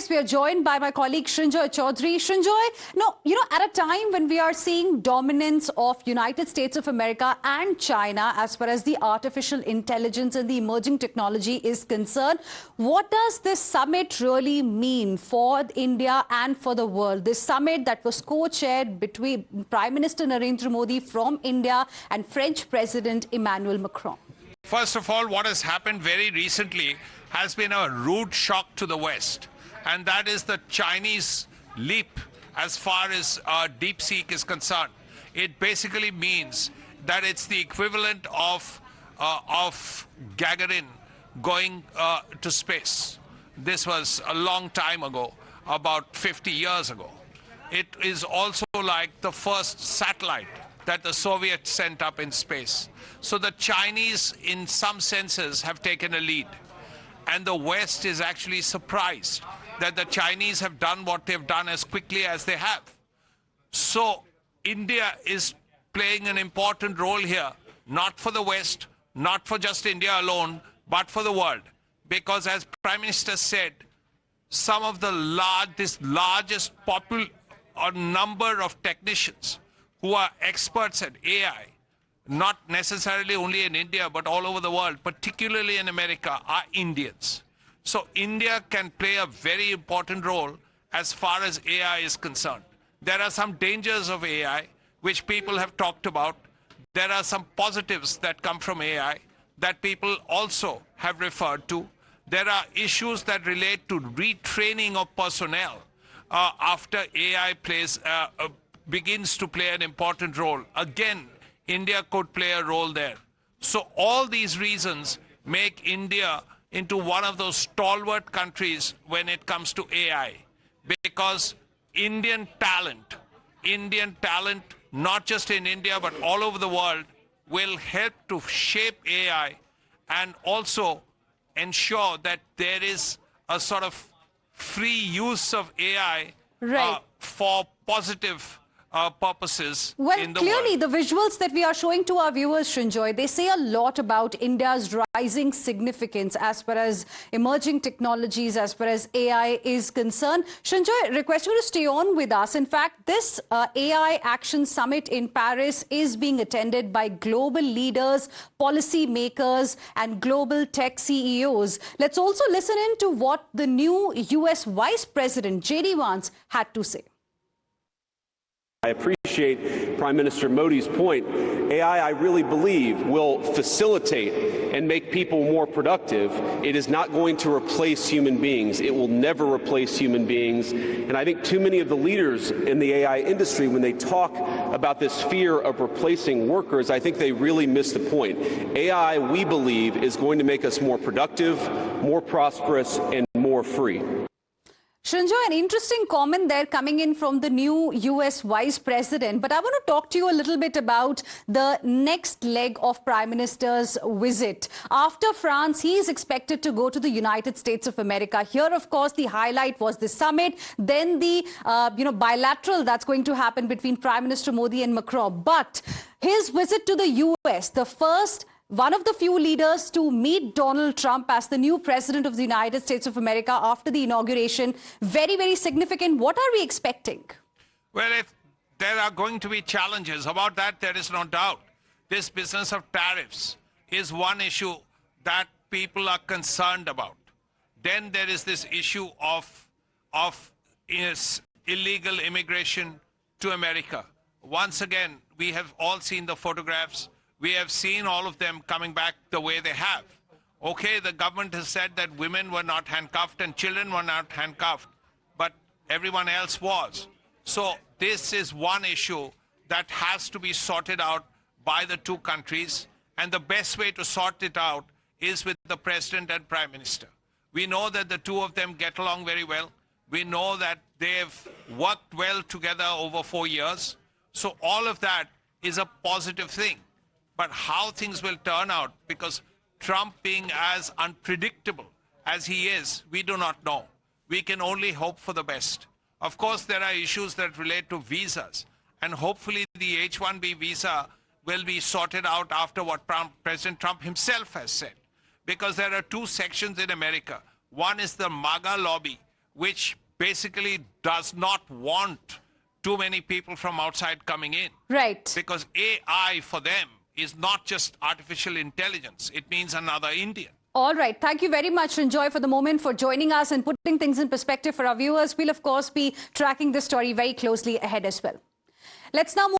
we are joined by my colleague Srinjoy Chaudhary. Srinjoy, at a time when we are seeing dominance of United States of America and China as far as the artificial intelligence and the emerging technology is concerned, what does this summit really mean for India and for the world? This summit that was co-chaired between Prime Minister Narendra Modi from India and French President Emmanuel Macron. First of all, what has happened very recently has been a rude shock to the West, and that is the Chinese leap as far as DeepSeek is concerned. It basically means that it's the equivalent of Gagarin going to space. This was a long time ago, about 50 years ago. It is also like the first satellite that the Soviets sent up in space. So the Chinese, in some senses, have taken a lead. And the West is actually surprised that the Chinese have done what they've done as quickly as they have. So India is playing an important role here, not for the West, not for just India alone, but for the world. Because as Prime Minister said, some of the largest number of technicians who are experts at AI, not necessarily only in India, but all over the world, particularly in America, are Indians. So India can play a very important role as far as AI is concerned. There are some dangers of AI, which people have talked about. There are some positives that come from AI that people also have referred to. There are issues that relate to retraining of personnel after AI begins to play an important role. Again, India could play a role there. So all these reasons make India into one of those stalwart countries when it comes to AI. Because Indian talent, not just in India, but all over the world, will help to shape AI and also ensure that there is a sort of free use of AI for positive purposes in the world. Well, clearly, the visuals that we are showing to our viewers, Srinjoy, they say a lot about India's rising significance as far as emerging technologies, as far as AI is concerned. Srinjoy, request you to stay on with us. In fact, this AI Action Summit in Paris is being attended by global leaders, policy makers, and global tech CEOs. Let's also listen in to what the new US Vice President, J.D. Vance, had to say. I appreciate Prime Minister Modi's point. AI, I really believe, will facilitate and make people more productive. It is not going to replace human beings. It will never replace human beings. And I think too many of the leaders in the AI industry, when they talk about this fear of replacing workers, I think they really miss the point. AI, we believe, is going to make us more productive, more prosperous, and more free. Srinjoy, an interesting comment there coming in from the new US Vice President. But I want to talk to you a little bit about the next leg of Prime Minister's visit. After France, he is expected to go to the United States of America. Here, of course, the highlight was the summit, then the bilateral that's going to happen between Prime Minister Modi and Macron. But his visit to the US, one of the few leaders to meet Donald Trump as the new president of the United States of America after the inauguration. Very, very significant. What are we expecting? Well, if there are going to be challenges, about that there is no doubt. This business of tariffs is one issue that people are concerned about. Then there is this issue of illegal immigration to America. Once again, we have all seen the photographs. We have seen all of them coming back the way they have. Okay, the government has said that women were not handcuffed and children were not handcuffed, but everyone else was. So this is one issue that has to be sorted out by the two countries. And the best way to sort it out is with the President and Prime Minister. We know that the two of them get along very well. We know that they've worked well together over 4 years. So all of that is a positive thing. But how things will turn out, because Trump being as unpredictable as he is, we do not know. We can only hope for the best. Of course, there are issues that relate to visas, and hopefully the H-1B visa will be sorted out after what President Trump himself has said. Because there are two sections in America. One is the MAGA lobby, which basically does not want too many people from outside coming in. Right. Because AI for them is not just artificial intelligence. It means another Indian. All right. Thank you very much, Ranjoy, for the moment, for joining us and putting things in perspective for our viewers. We'll, of course, be tracking this story very closely ahead as well. Let's now move